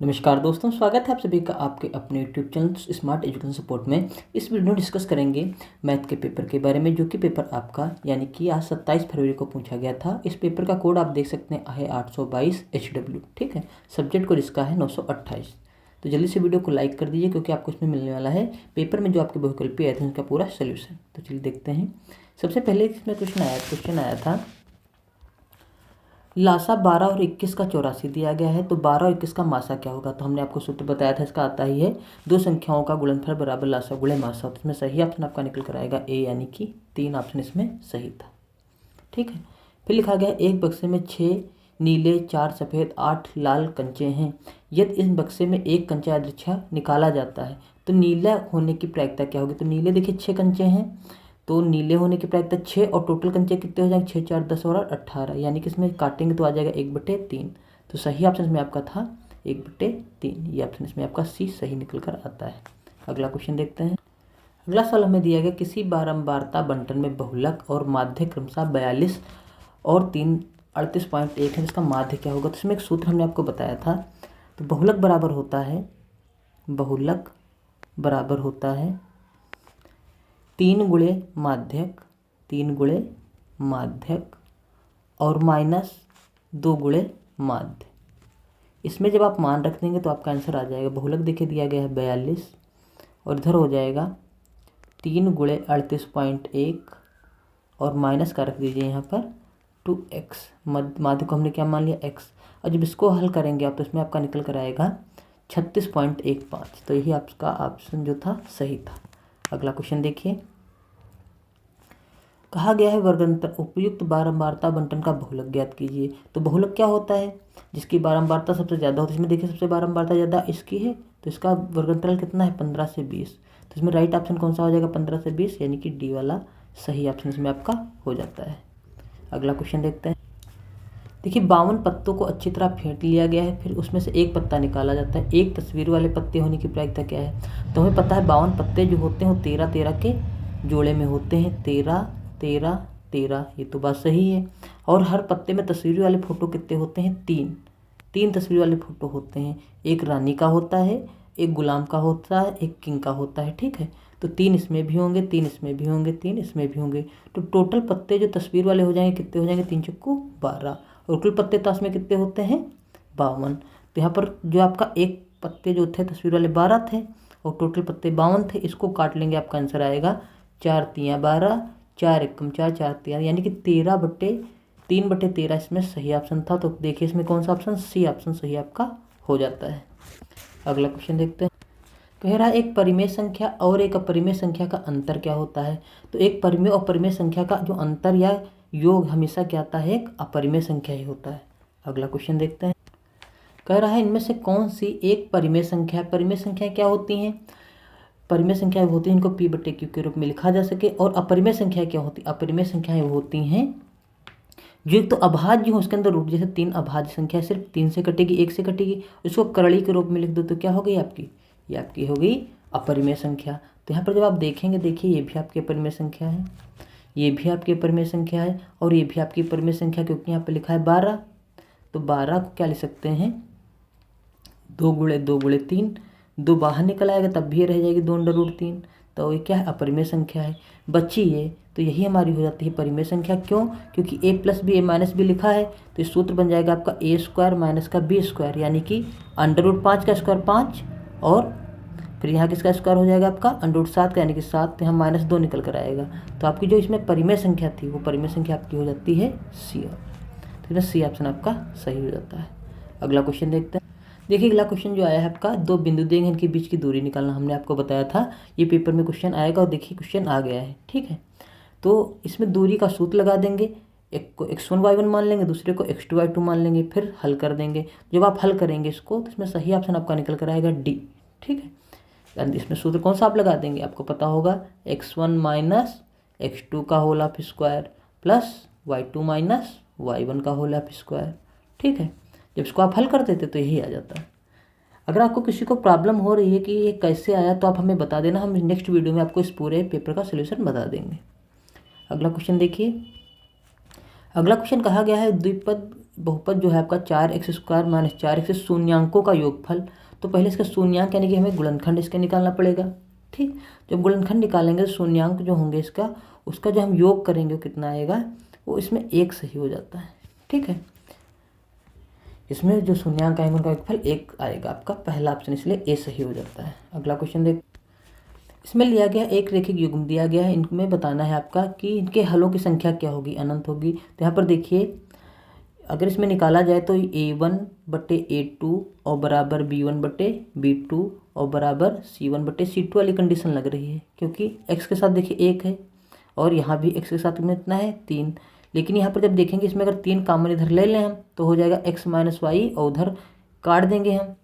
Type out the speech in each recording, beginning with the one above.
नमस्कार दोस्तों, स्वागत है आप सभी का आपके अपने YouTube channel smart education support में। इस वीडियो में डिस्कस करेंगे मैथ के पेपर के बारे में, जो कि पेपर आपका यानी कि आज 27 फरवरी को पूछा गया था। इस पेपर का कोड आप देख सकते हैं है 822 HW। ठीक है, सब्जेक्ट कोड इसका है 928। तो जल्दी से वीडियो को लाइक कर दीजिए, क्योंकि आपको इसमें मिलने वाला है पेपर में जो आपके बहुविकल्पी आए थे उनका पूरा सोल्यूशन। तो चलिए देखते हैं। सबसे पहले इसमें क्वेश्चन आया था, लासा 12 और 21 का 84 दिया गया है, तो 12 और 21 का मासा क्या होगा। तो हमने आपको सूत्र बताया था, इसका आता ही है दो संख्याओं का गुणनफल बराबर लासा गुणे मासा। तो इसमें सही ऑप्शन आपका निकल कर आएगा ए, यानी कि 3 ऑप्शन इसमें सही था। ठीक है, फिर लिखा गया एक बक्से में 6 नीले 4 सफ़ेद 8 लाल कंचे हैं। यदि इस बक्से में एक कंचा यादृच्छा निकाला जाता है तो नीला होने की प्रायिकता क्या होगी। तो नीले देखिए 6 कंचे हैं, तो नीले होने की प्रायिकता 6 और टोटल कंचे कितने हो जाएंगे 6 4 10 और 18, यानी कि इसमें काटेंगे तो आ जाएगा 1/3। तो सही ऑप्शन इसमें आपका था 1/3। ये ऑप्शन इसमें आपका सी सही निकल कर आता है। अगला क्वेश्चन देखते हैं। अगला सवाल हमें दिया गया, किसी बारंबारता बंटन में बहुलक और माध्य क्रमशः 42 और 3 38.1 है, जिसका माध्य क्या होगा। तो इसमें एक सूत्र हमने आपको बताया था। तो बहुलक बराबर होता है 3 गुणे माध्यक और -2 गुणे माध्य। इसमें जब आप मान रख देंगे तो आपका आंसर आ जाएगा। बहुलक देखिए दिया गया है 42 और इधर हो जाएगा 3 गुणे 38.1 और माइनस का रख दीजिए यहाँ पर 2x। माध्य को हमने क्या मान लिया x। और जब इसको हल करेंगे आप तो इसमें आपका निकल कर आएगा 36.15। तो यही आपका ऑप्शन जो था सही था। अगला क्वेश्चन देखिए। कहा गया है वर्गांतर उपयुक्त बारंबारता बंटन का बहुलक ज्ञात कीजिए। तो बहुलक क्या होता है, जिसकी बारंबारता सबसे ज़्यादा होती है। इसमें देखिए सबसे बारंबारता ज़्यादा इसकी है, तो इसका वर्गांतराल कितना है 15 से 20। तो इसमें राइट ऑप्शन कौन सा हो जाएगा 15 से 20, यानी कि डी वाला सही ऑप्शन इसमें आपका हो जाता है। अगला क्वेश्चन देखते हैं। देखिए 52 पत्तों को अच्छी तरह फेंट लिया गया है, फिर उसमें से एक पत्ता निकाला जाता है। एक तस्वीर वाले पत्ते होने की प्रायिकता क्या है। तो हमें पता है 52 पत्ते जो होते हैं वो 13 के जोड़े में होते हैं। 13 13 13, ये तो बात सही है। और हर पत्ते में तस्वीर वाले फोटो कितने होते हैं 3 तस्वीर वाले फोटो होते हैं। एक रानी का होता है, एक गुलाम का होता है, एक किंग का होता है। ठीक है, तो 3 इसमें भी होंगे, 3 इसमें भी होंगे, 3 इसमें भी होंगे। तो टोटल पत्ते जो तस्वीर वाले हो जाएंगे कितने हो जाएंगे 3 चक्कू 12, और कुल पत्ते ताश में कितने होते हैं 52। तो यहाँ पर जो आपका एक पत्ते जो थे तस्वीर वाले 12 थे और टोटल पत्ते 52 थे। इसको काट लेंगे, आपका आंसर आएगा 4 3 12, 4 एकम 4, 4 3, यानी कि 13/13 इसमें सही ऑप्शन था। तो देखिए इसमें कौन सा ऑप्शन, सी ऑप्शन सही आपका हो जाता है। अगला क्वेश्चन देखते हैं। कह रहा है एक परिमेय संख्या और एक अपरिमेय संख्या का अंतर क्या होता है। तो एक परिमेय और परिमेय संख्या का जो अंतर या योग हमेशा क्या आता है, एक अपरिमेय संख्या ही होता है। अगला क्वेश्चन देखते हैं। कह रहा है इनमें से कौन सी एक परिमेय संख्या। परिमेय संख्या क्या होती हैं, परिमेय संख्या होती है इनको p/q के रूप में लिखा जा सके। और अपरिमेय संख्या क्या होती है, अपरिमेय संख्याएं होती हैं जो एक तो अभाज्य हो, उसके अंदर रूट, जैसे 3 अभाज्य संख्या सिर्फ 3 से कटेगी, 1 से कटेगी, उसको करड़ी के रूप में लिख दो तो क्या हो गई आपकी, ये आपकी हो गई अपरिमेय संख्या। तो यहाँ पर जब आप देखेंगे, देखिए ये भी आपकी अपरिमेय संख्या है, ये भी आपकी अपरिमेय संख्या है और ये भी आपकी अपरिमेय संख्या, क्योंकि यहाँ पर लिखा है 12। तो 12 को क्या लिख सकते हैं 2 गुणे 2 गुणे 3, 2 बाहर निकल आएगा तब भी ये रह जाएगी 2√3। तो ये क्या है अपरिमेय संख्या है। बची ये, तो यही हमारी हो जाती है परिमेय संख्या। क्यों, क्योंकि a + b a - b लिखा है, तो इस सूत्र बन जाएगा आपका a² माइनस का b², यानी कि √5 का स्क्वायर 5 और फिर यहाँ किसका स्क्वायर हो जाएगा आपका √7 का, यानी कि 7, तो यहाँ -2 निकल कर आएगा। तो आपकी जो इसमें परिमेय संख्या थी वो परिमेय संख्या आपकी हो जाती है सी। तो इसमें सी ऑप्शन आपका सही हो जाता है। अगला क्वेश्चन देखते हैं। देखिए अगला क्वेश्चन जो आया है आपका, 2 बिंदु देंगे इनके बीच की दूरी निकालना। हमने आपको बताया था ये पेपर में क्वेश्चन आएगा, और देखिए क्वेश्चन आ गया है। ठीक है, तो इसमें दूरी का सूत्र लगा देंगे। एक को x1 y1 मान लेंगे, दूसरे को x2 y2 मान लेंगे, फिर हल कर देंगे। जब आप हल करेंगे इसको तो इसमें सही ऑप्शन आपका निकल कर आएगा डी। ठीक है, यानी इसमें सूत्र कौन सा आप लगा देंगे, आपको पता होगा x1 माइनस x2 का whole of square plus y2 minus y1 का होल ऑफ स्क्वायर। ठीक है, जब इसको आप हल कर देते तो यही आ जाता है। अगर आपको किसी को प्रॉब्लम हो रही है कि ये कैसे आया तो आप हमें बता देना, हम नेक्स्ट वीडियो में आपको इस पूरे पेपर का सलूशन बता देंगे। अगला क्वेश्चन देखिए। अगला क्वेश्चन कहा गया है द्विपद बहुपद जो है आपका 4x² माइनस 4x शून्यांकों का योगफल। तो पहले इसका शून्यांक यानी कि हमें गुणनखंड इसका निकालना पड़ेगा। ठीक, जब गुणनखंड निकालेंगे तो शून्यांक जो होंगे इसका, उसका जो हम योग करेंगे वो कितना आएगा, वो इसमें 1 सही हो जाता है। ठीक है, इसमें जो शून्यांक आएंगे उनका योगफल 1 आएगा आपका पहला ऑप्शन, इसलिए ए सही हो जाता है। अगला क्वेश्चन देख, इसमें लिया गया एक रेखिक युग्म दिया गया है, इनमें बताना है आपका कि इनके हलों की संख्या क्या होगी, अनंत होगी। तो यहाँ पर देखिए, अगर इसमें निकाला जाए तो a1/a2 और बराबर b1/b2 और बराबर c1/c2 वाली कंडीशन लग रही है, क्योंकि x के साथ देखिए 1 है और यहाँ भी x के साथ में इतना है 3। लेकिन यहाँ पर जब देखेंगे इसमें अगर 3 कॉमन इधर ले लें हम तो हो जाएगा x माइनस वाई और उधर काट देंगे हम।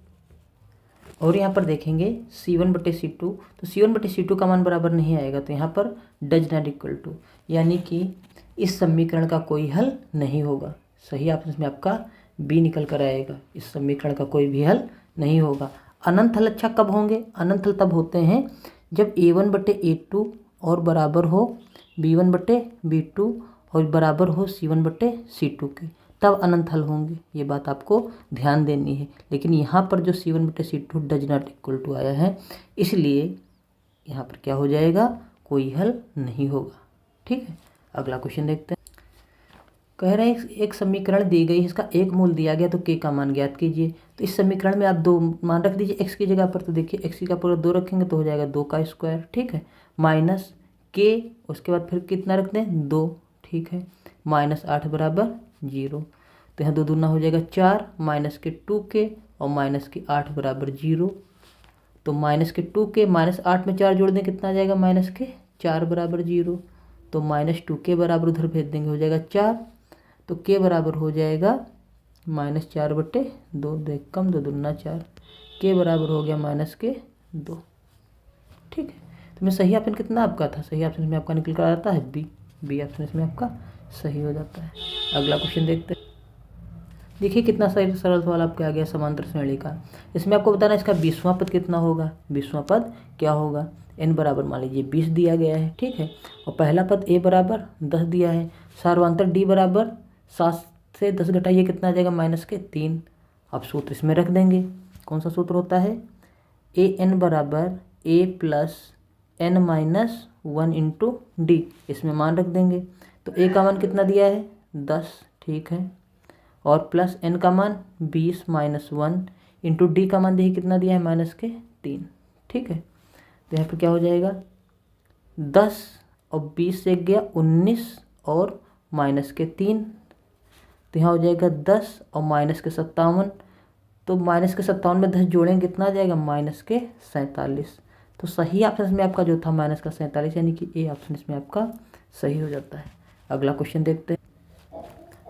और यहाँ पर देखेंगे c1/c2, तो c1/c2 का मान बराबर नहीं आएगा, तो यहाँ पर डज नॉट इक्वल टू, यानी कि इस समीकरण का कोई हल नहीं होगा। सही ऑप्शन में आपका बी निकल कर आएगा, इस समीकरण का कोई भी हल नहीं होगा। अनंत हल अच्छा कब होंगे, अनंत हल तब होते हैं जब a1/a2 और बराबर हो b1/b2 और बराबर हो c1/c2 के, तब अनंत हल होंगे। ये बात आपको ध्यान देनी है। लेकिन यहाँ पर जो c1/c2 does not equal to आया है, इसलिए यहाँ पर क्या हो जाएगा, कोई हल नहीं होगा। ठीक है, अगला क्वेश्चन देखते हैं। कह रहे हैं एक समीकरण दी गई है, इसका एक मूल दिया गया तो k का मान ज्ञात कीजिए। तो इस समीकरण में आप 2 मान रख दीजिए x की जगह पर, तो देखिए x का पूरा 2 रखेंगे तो हो जाएगा 2 का स्क्वायर। ठीक है, माइनस k, उसके बाद फिर कितना रख दें 2। ठीक है, -8 बराबर 0। तो यहाँ 2 दूना हो जाएगा 4, माइनस के 2k और माइनस के 8 बराबर 0। तो माइनस के 2k -8 में 4 जोड़ दें कितना आ जाएगा, माइनस के 4 बराबर 0। तो -2k बराबर उधर भेज देंगे हो जाएगा 4। तो k बराबर हो जाएगा -4/2, 2 कम 2 दूना 4, k बराबर हो गया -2। ठीक है, तो मैं सही ऑप्शन कितना आपका था, सही ऑप्शन में आपका निकल कर आता है बी ऑप्शन इसमें आपका सही हो जाता है। अगला क्वेश्चन देखते हैं। देखिए कितना सही सरल सवाल आपके आ गया समांतर श्रेणी का। इसमें आपको बताना इसका 20वां पद कितना होगा, 20वां पद क्या होगा। n बराबर मान लीजिए 20 दिया गया है। ठीक है, और पहला पद a बराबर 10 दिया है। सार्वंतर d बराबर 7 से 10 घटाइए कितना आ जाएगा, -3। अब सूत्र इसमें रख देंगे, कौन सा सूत्र होता है, an बराबर a plus n minus 1 into D. इसमें मान रख देंगे, तो a का मान कितना दिया है 10। ठीक है, और प्लस n का मान 20 माइनस 1 इंटू डी का मान देखिए कितना दिया है, -3। ठीक है, तो यहाँ पर क्या हो जाएगा 10 और 20 से गया 19 और -3। तो यहाँ हो जाएगा 10 और -57। तो -57 में 10 जोड़ेंगे कितना आ जाएगा, -47। तो सही ऑप्शन में आपका जो था -47, यानी कि ए ऑप्शन इसमें आपका सही हो जाता है। अगला क्वेश्चन देखते हैं।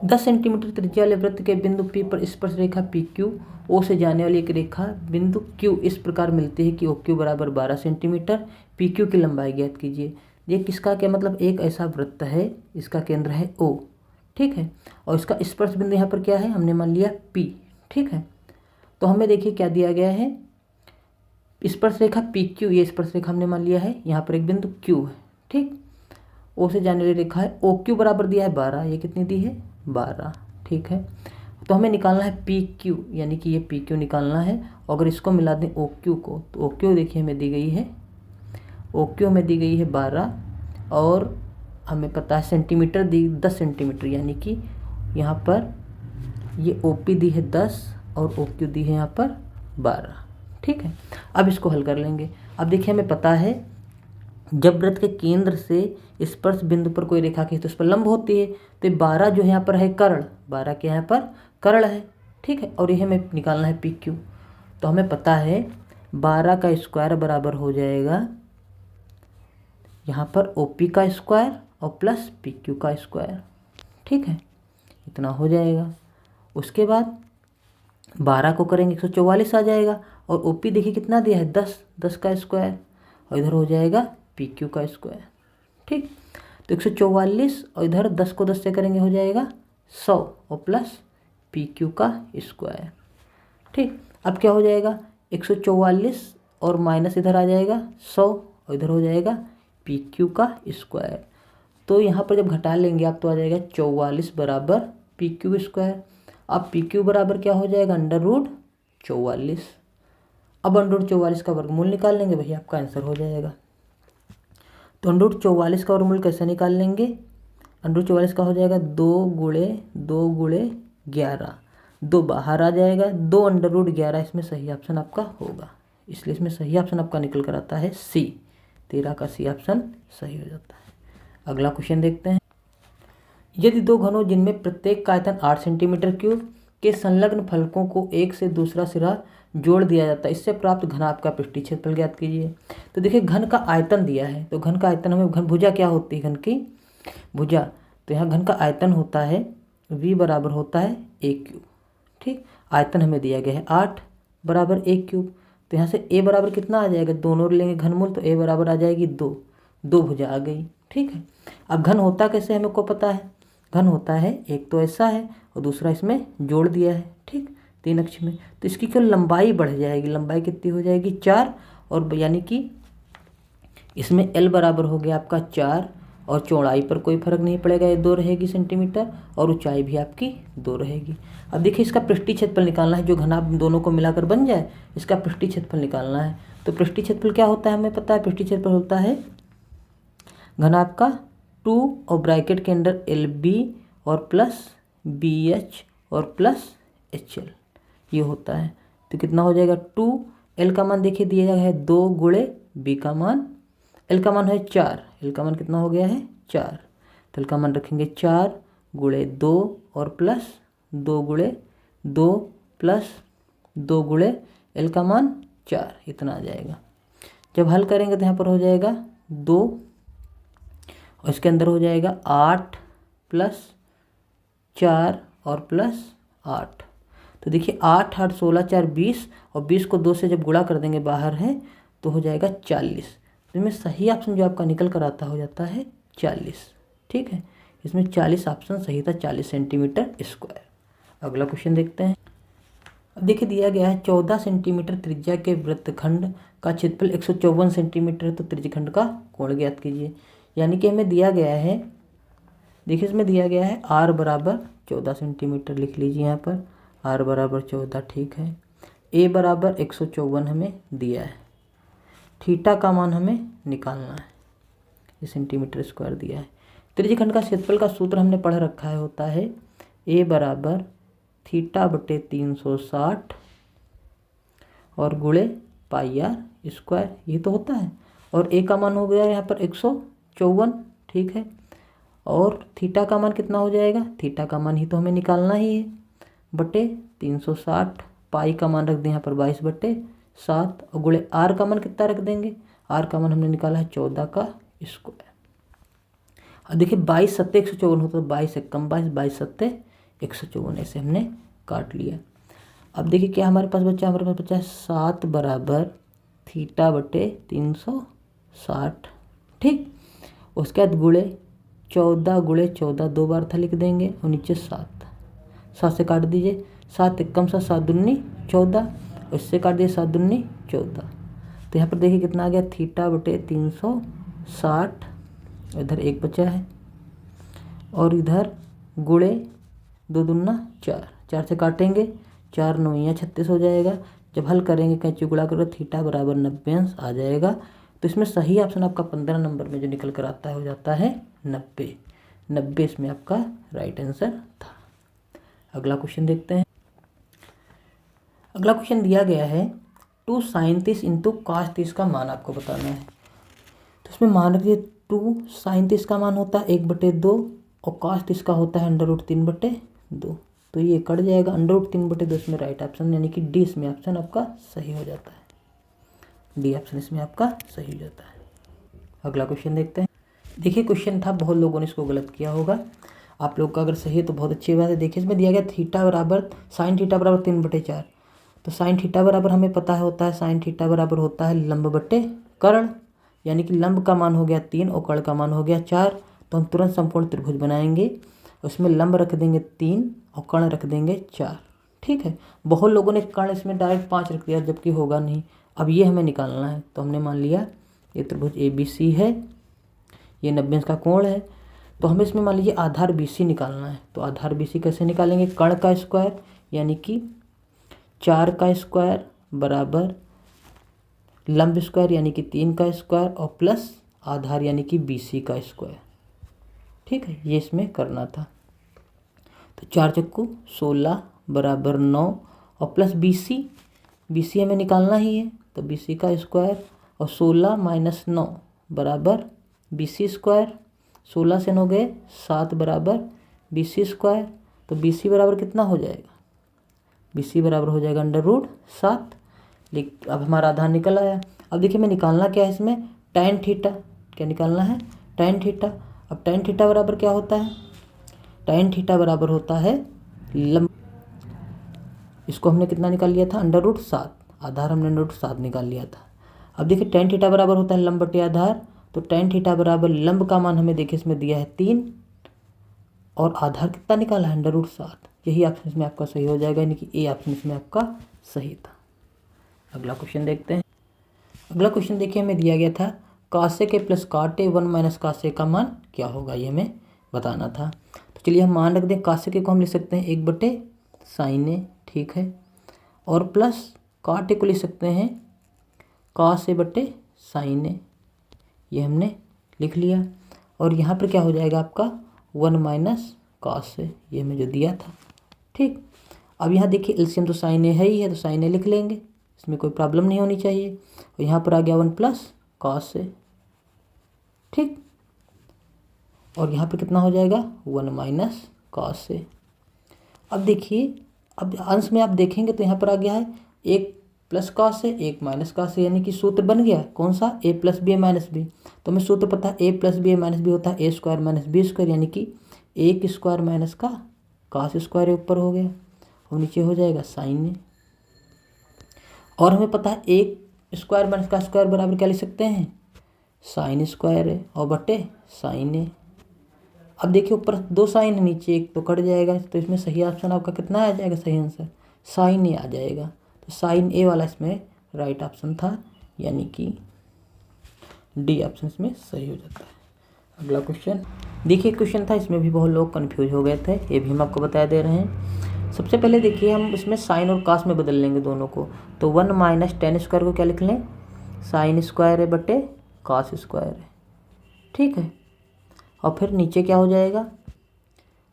10 सेंटीमीटर त्रिज्या वाले वृत्त के बिंदु P पर स्पर्श रेखा PQ O से जाने वाली एक रेखा बिंदु Q इस प्रकार मिलती है कि OQ बराबर 12 सेंटीमीटर, PQ की लंबाई ज्ञात कीजिए। ये किसका क्या मतलब, एक ऐसा वृत्त है, इसका केंद्र है O। ठीक है, और इसका स्पर्श बिंदु यहाँ पर क्या है, हमने मान लिया P। ठीक है, तो हमें देखिए क्या दिया गया है, स्पर्श रेखा PQ, ये स्पर्श रेखा हमने मान लिया है, यहाँ पर एक बिंदु Q है। ठीक, O से जाने वाली रेखा है, OQ बराबर दिया है 12, ये कितनी दी है 12। ठीक है, तो हमें निकालना है PQ, यानी कि ये PQ निकालना है। अगर इसको मिला दें OQ को, तो OQ देखिए हमें दी गई है, OQ में दी गई है 12 और हमें पता है सेंटीमीटर दी 10 सेंटीमीटर, यानी कि यहाँ पर ये OP दी है 10 और OQ दी है यहाँ पर 12। ठीक है, अब इसको हल कर लेंगे। अब देखिए हमें पता है जब वृत्त के केंद्र से स्पर्श बिंदु पर कोई रेखा खींचे तो उस पर लंब होती है। तो 12 जो यहाँ पर है कर्ण, 12 के यहाँ पर कर्ण है। ठीक है, और यह हमें निकालना है PQ। तो हमें पता है 12 का स्क्वायर बराबर हो जाएगा यहाँ पर OP का स्क्वायर और प्लस PQ का स्क्वायर। ठीक है, इतना हो जाएगा। उसके बाद 12 को करेंगे 144 आ जाएगा, और OP देखिए कितना दिया है 10 का स्क्वायर, और इधर हो जाएगा PQ का स्क्वायर। ठीक, तो 144 और इधर 10 को 10 से करेंगे हो जाएगा 100 और प्लस PQ का स्क्वायर। ठीक, अब क्या हो जाएगा 144 और माइनस इधर आ जाएगा 100 और इधर हो जाएगा PQ का स्क्वायर। तो यहाँ पर जब घटा लेंगे आप तो आ जाएगा 44 बराबर PQ स्क्वायर। अब पी क्यू बराबर क्या हो जाएगा, √44। अब √44 का वर्गमूल निकाल लेंगे, वही आपका आंसर हो जाएगा। तो √44 का वर्गमूल कैसे निकाल लेंगे, √44 का हो जाएगा 2 गुणे 11, 2 बाहर आ जाएगा, 2 √11, इसमें सही ऑप्शन आपका होगा। इसलिए इसमें सही ऑप्शन आपका निकल कर आता है सी, 13 का सी ऑप्शन सही हो जाता है। अगला क्वेश्चन देखते हैं। यदि दो घनों जिनमें प्रत्येक का आयतन 8 सेंटीमीटर क्यूब के संलग्न फलकों को एक से दूसरा सिरा जोड़ दिया जाता है, इससे प्राप्त घनाभ का पृष्ठीय क्षेत्रफल ज्ञात कीजिए। तो देखिए घन का आयतन दिया है, तो घन का आयतन हमें, घन भुजा क्या होती है, घन की भुजा, तो यहाँ घन का आयतन होता है v बराबर होता है a क्यूब। ठीक, आयतन हमें दिया गया है 8 बराबर a क्यूब, तो यहाँ से a बराबर कितना आ जाएगा, दोनों ओर लेंगे घनमूल, तो a बराबर आ जाएगी 2, 2 भुजा आ गई। ठीक है, अब घन होता कैसे हमें को पता है, घन होता है एक तो ऐसा है और दूसरा इसमें जोड़ दिया है, ठीक, 3 अक्ष में, तो इसकी केवल लंबाई बढ़ जाएगी, लंबाई कितनी हो जाएगी 4, और यानी कि इसमें L बराबर हो गया आपका 4, और चौड़ाई पर कोई फर्क नहीं पड़ेगा, ये 2 रहेगी सेंटीमीटर, और ऊंचाई भी आपकी 2 रहेगी। अब देखिए इसका पृष्ठीय क्षेत्रफल निकालना है, जो घनाभ दोनों को मिलाकर बन जाए, इसका पृष्ठीय क्षेत्रफल निकालना है। तो पृष्ठीय क्षेत्रफल क्या होता है हमें पता है, पृष्ठीय क्षेत्रफल होता है घनाभ का 2 और ब्रैकेट के अंदर LB और प्लस BH और प्लस HL, ये होता है। तो कितना हो जाएगा 2, L का मान देखिए दिया गया है 2 गुणे B का मान, L का मान है 4, L का मान कितना हो गया है 4, तो L का मान रखेंगे 4 गुणे 2 और प्लस 2 गुणे 2 प्लस 2 गुणे L का मान 4, इतना आ जाएगा। जब हल करेंगे तो यहाँ पर हो जाएगा 2 और इसके अंदर हो जाएगा 8 प्लस 4 और प्लस 8, तो देखिए 8 8 16 4 20, और 20 को 2 से जब गुणा कर देंगे बाहर है तो हो जाएगा 40। तो इसमें सही ऑप्शन जो आपका निकल कर आता हो जाता है 40। ठीक है, इसमें 40 ऑप्शन सही था, 40 सेंटीमीटर स्क्वायर। अगला क्वेश्चन देखते हैं। अब देखिए दिया गया है 14 सेंटीमीटर त्रिज्या के वृत्तखंड का क्षेत्रफल 154 सेंटीमीटर, तो त्रिज्यखंड का कोण ज्ञात कीजिए। यानी कि हमें दिया गया है, देखिए इसमें दिया गया है r बराबर 14 सेंटीमीटर, लिख लीजिए यहाँ पर r बराबर 14, ठीक है। a बराबर 154 हमें दिया है, थीटा का मान हमें निकालना है, ये सेंटीमीटर स्क्वायर दिया है। त्रिज्यखंड का क्षेत्रफल का सूत्र हमने पढ़ रखा है, होता है a बराबर थीटा बटे 360 और गुणे पाई r स्क्वायर, ये तो होता है, और a का मान हो गया यहाँ पर 154, ठीक है, और थीटा का मान कितना हो जाएगा, थीटा का मान ही तो हमें निकालना ही है, बटे 360, पाई का मान रख दें यहाँ पर 22/7, और गुणे r का मान कितना रख देंगे, r का मान हमने निकाला है 14 का स्क्वायर। अब देखिए 22 7 154 होता है, 22 से कम 22, 22 7 154, ऐसे हमने काट लिया। अब देखिए क्या हमारे पास बचा, हमारे पास बचा है 7 बराबर थीटा बटे 360, ठीक, उसके बाद गुणे 14 गुणे 14 2 बार था लिख देंगे, और नीचे 7, 7 से काट दीजिए, 7 1 7 7 दूनी 14, और इससे काट दिए 7 दूनी 14, तो यहाँ पर देखिए कितना आ गया, थीटा बटे 360, इधर 1 बचा है, और इधर गुणे 2 दूना 4, 4 से काटेंगे, 4 9 36 हो जाएगा। जब हल करेंगे कैंची गुणा करो, थीटा बराबर 90 अंश आ जाएगा। तो इसमें सही ऑप्शन आपका 15 नंबर में जो निकल कर आता है हो जाता है 90, 90 इसमें आपका राइट आंसर था। अगला क्वेश्चन देखते हैं। अगला क्वेश्चन दिया गया है 2 sin 30 इंटू cos 30 का मान आपको बताना है। तो इसमें मान रखिए 2 sin 30 का मान होता है 1/2 और cos 30 का होता है √3/2, तो ये कट जाएगा, √3/2 इसमें राइट ऑप्शन, यानी कि डी इसमें ऑप्शन आपका सही हो जाता है, डी ऑप्शन इसमें आपका सही हो जाता है। अगला क्वेश्चन देखते हैं। देखिए क्वेश्चन था, बहुत लोगों ने इसको गलत किया होगा, आप लोग का अगर सही है तो बहुत अच्छी बात है। देखिए इसमें दिया गया थीटा बराबर साइन थीटा बराबर 3/4, तो साइन थीटा बराबर हमें पता है होता है, साइन थीटा बराबर होता है लंब बटे कर्ण, यानी कि लंब का मान हो गया 3 और कर्ण का मान हो गया 4, तो हम तुरंत समकोण त्रिभुज बनाएंगे, उसमें लंब रख देंगे 3 और कर्ण रख देंगे 4, ठीक है। बहुत लोगों ने कर्ण इसमें डायरेक्ट 5 रख दिया, जबकि होगा नहीं। अब ये हमें निकालना है, तो हमने मान लिया ये त्रिभुज ABC है, ये 90 अंश का कोण है, तो हमें इसमें मान लीजिए आधार BC निकालना है। तो आधार BC कैसे निकालेंगे, कर्ण का स्क्वायर यानी कि 4 का स्क्वायर बराबर लंब स्क्वायर यानी कि 3 का स्क्वायर और प्लस आधार यानी कि BC का स्क्वायर। ठीक है, ये इसमें करना था। तो 4 चक्कू 16 बराबर 9 और प्लस BC हमें निकालना ही है। तो BC का स्क्वायर और 16 माइनस 9 बराबर BC स्क्वायर। 16 से 9 गए 7 बराबर BC स्क्वायर। तो BC बराबर कितना हो जाएगा, BC बराबर हो जाएगा √7। अब हमारा आधार निकल आया। अब देखिए मैं निकालना क्या है इसमें, tan थीटा। क्या निकालना है, tan थीटा। अब tan थीटा बराबर क्या होता है, tan थीटा बराबर होता है लंब, इसको हमने कितना निकाल लिया था, √7। आधार हमने √7 निकाल लिया था। अब देखिए tan थीटा बराबर होता है लंब बटे आधार। तो tan थीटा बराबर लंब का मान हमें देखिए इसमें दिया है 3 और आधार कितना निकाला है, √7। यही ऑप्शन इसमें आपका सही हो जाएगा, यानी कि ए ऑप्शन इसमें आपका सही था। अगला क्वेश्चन देखते हैं। अगला क्वेश्चन देखिए हमें दिया गया था cos A plus cot A 1 minus cos A का मान क्या होगा, ये हमें बताना था। तो चलिए हम मान रख दें, cos A को हम लिख सकते हैं 1/sin A, ठीक है, और प्लस cot A को लिख सकते हैं cos A/sin A, ये हमने लिख लिया। और यहाँ पर क्या हो जाएगा आपका 1 माइनस cos A, ये हमें जो दिया था। ठीक, अब यहाँ देखिए एलसीएम तो sin A है ही है, तो sin A लिख लेंगे, इसमें कोई प्रॉब्लम नहीं होनी चाहिए। और यहाँ पर आ गया 1 प्लस cos A, ठीक, और यहाँ पर कितना हो जाएगा 1 माइनस cos A। अब देखिए, अब अंश में आप देखेंगे तो यहाँ पर आ गया है 1 plus cos A 1 minus cos A, यानी कि सूत्र बन गया कौन सा, A plus B minus B. तो हमें सूत्र पता है A plus B minus B होता है A square minus B square, यानी कि 1 स्क्वायर माइनस का cos स्क्वायर ऊपर हो गया और नीचे हो जाएगा sin A। और हमें पता है 1 स्क्वायर माइनस का स्क्वायर बराबर क्या लिख सकते हैं, sin स्क्वायर है और बटे sin A। अब देखिए ऊपर 2 साइन है, नीचे 1 तो कट जाएगा। तो इसमें सही ऑप्शन आपका कितना आ जाएगा, सही आंसर sin A आ जाएगा। तो sin A वाला इसमें राइट ऑप्शन था, यानी कि डी ऑप्शन इसमें सही हो जाता है। अगला क्वेश्चन देखिए, क्वेश्चन था इसमें भी बहुत लोग कंफ्यूज हो गए थे, ये भी हम आपको बता दे रहे हैं। सबसे पहले देखिए हम इसमें साइन और कास में बदल लेंगे दोनों को। तो 1 माइनस tan स्क्वायर को क्या लिख लें, sin स्क्वायर है बटे कास स्क्वायर है, ठीक है। और फिर नीचे क्या हो जाएगा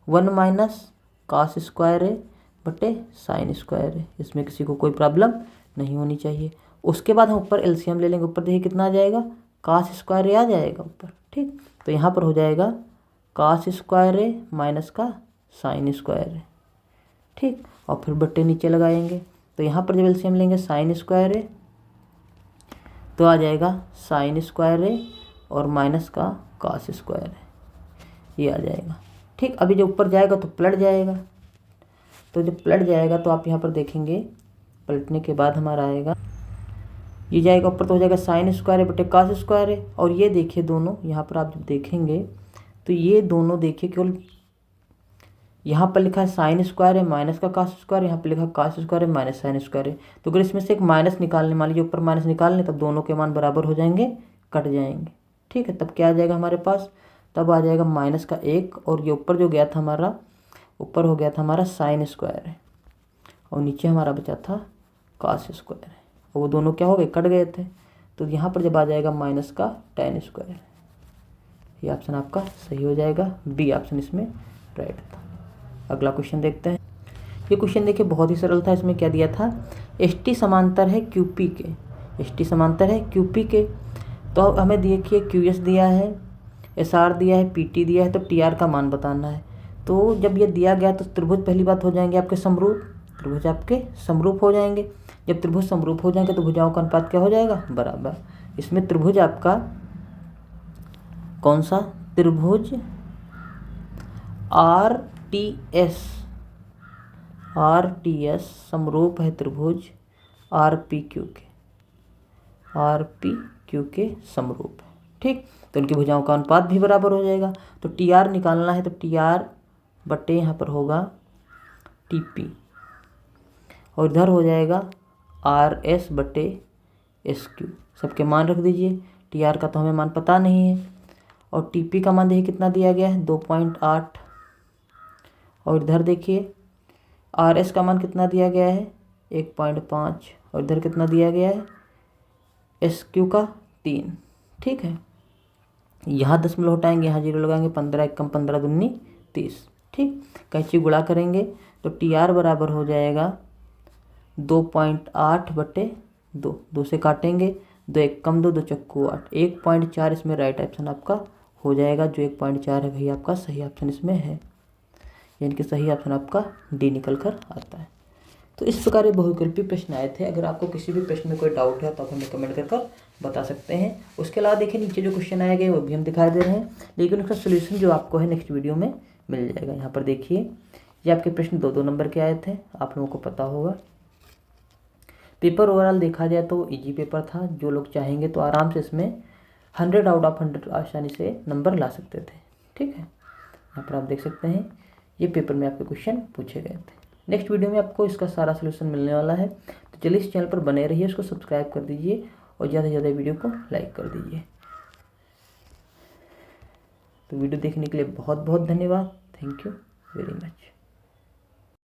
1 माइनस कास स्क्वायर है बटे साइन स्क्वायर है, इसमें किसी को कोई प्रॉब्लम नहीं होनी चाहिए। उसके बाद हम ऊपर एलसीएम ले लेंगे, ऊपर देखिए कितना आ जाएगा, कास स्क्वायर आ जाएगा ऊपर, ठीक। तो यहाँ पर हो जाएगा कास स्क्वायर है माइनस का साइन स्क्वायर है, ठीक। और फिर बट्टे नीचे लगाएंगे। तो यहाँ पर जब एलसीएम लेंगे साइन स्क्वायर है तो आ जाएगा साइन स्क्वायर है और माइनस का कास स्क्वायर है, ये आ जाएगा, ठीक। अभी जब ऊपर जाएगा तो पलट जाएगा। तो जब पलट जाएगा तो आप यहाँ पर देखेंगे, पलटने के बाद हमारा आएगा, ये जाएगा ऊपर तो हो जाएगा साइन स्क्वायर है बटे कास स्क्वायर है। और ये देखिए दोनों यहाँ पर आप जब देखेंगे तो ये दोनों देखिए केवल यहाँ पर लिखा है साइन स्क्वायर है माइनस का कास स्क्वायर, यहाँ पर लिखा है कास स्क्वायर है माइनस साइन स्क्वायर है। तो अगर इसमें से एक माइनस निकालने, मान लीजिए ऊपर माइनस निकालने, तब दोनों के मान बराबर हो जाएंगे, कट जाएंगे, ठीक है। तब क्या आ जाएगा हमारे पास, तब आ जाएगा माइनस का 1 और ये ऊपर जो गया था हमारा, ऊपर हो गया था हमारा साइन स्क्वायर है और नीचे हमारा बचा था कास स्क्वायर है, और वो दोनों क्या हो गए, कट गए थे। तो यहाँ पर जब आ जाएगा माइनस का tan स्क्वायर, ये ऑप्शन आपका सही हो जाएगा, बी ऑप्शन इसमें राइट था। अगला क्वेश्चन देखते हैं। ये क्वेश्चन देखिए बहुत ही सरल था। इसमें क्या दिया था, ST समांतर है QP के, ST समांतर है QP के। तो हमें देखिए QS दिया है, SR दिया है, PT दिया है, तो TR का मान बताना है। तो जब ये दिया गया तो त्रिभुज पहली बात हो जाएंगे आपके समरूप, त्रिभुज आपके समरूप हो जाएंगे। जब त्रिभुज समरूप हो जाएंगे तो भुजाओं का अनुपात क्या हो जाएगा, बराबर। इसमें त्रिभुज आपका कौन सा, त्रिभुज RTS समरूप है त्रिभुज RPQ के समरूप है, ठीक। तो उनकी भुजाओं का अनुपात भी बराबर हो जाएगा। तो TR निकालना है, तो TR बटे यहाँ पर होगा TP और इधर हो जाएगा RS बटे SQ। सबके मान रख दीजिए, TR का तो हमें मान पता नहीं है और टीपी का मान देखिए कितना दिया गया है 2.8। और इधर देखिए आरएस का मान कितना दिया गया है 1.5। और इधर कितना दिया गया है एसक्यू का 3। ठीक है, यहाँ दशमलव हटाएंगे, यहाँ जीरो लगाएंगे, 15 एकम 15 दूनी 30। ठीक, कैंची गुणा करेंगे तो टी आर बराबर हो जाएगा 2.8/2। 2 से काटेंगे, 2 एकम 2, 2 चक्कू 8, 1.4 इसमें राइट ऑप्शन आपका हो जाएगा। जो 1.4 है वही आपका सही ऑप्शन इसमें है, यानी कि सही ऑप्शन आपका डी निकल कर आता है। तो इस प्रकार ये बहुविकल्पी प्रश्न आए थे। अगर आपको किसी भी प्रश्न में कोई डाउट है तो आप हमें कमेंट कर बता सकते हैं। उसके अलावा देखिए नीचे जो क्वेश्चन आए गए वो भी हम दिखा दे रहे हैं, लेकिन उसका सोल्यूशन जो आपको है नेक्स्ट वीडियो में मिल जाएगा। यहाँ पर देखिए ये आपके प्रश्न 2-2 नंबर के आए थे, आप लोगों को पता होगा। पेपर ओवरऑल देखा जाए तो इजी पेपर था, जो लोग चाहेंगे तो आराम से इसमें 100 आउट ऑफ 100 आसानी से नंबर ला सकते थे। ठीक है, यहाँ पर आप देख सकते हैं ये पेपर में आपके क्वेश्चन पूछे गए थे। नेक्स्ट वीडियो में आपको इसका सारा सोल्यूशन मिलने वाला है, तो चलिए इस चैनल पर बने रहिए, इसको सब्सक्राइब कर दीजिए और ज़्यादा से ज़्यादा वीडियो को लाइक कर दीजिए। तो वीडियो देखने के लिए बहुत बहुत धन्यवाद। Thank you very much.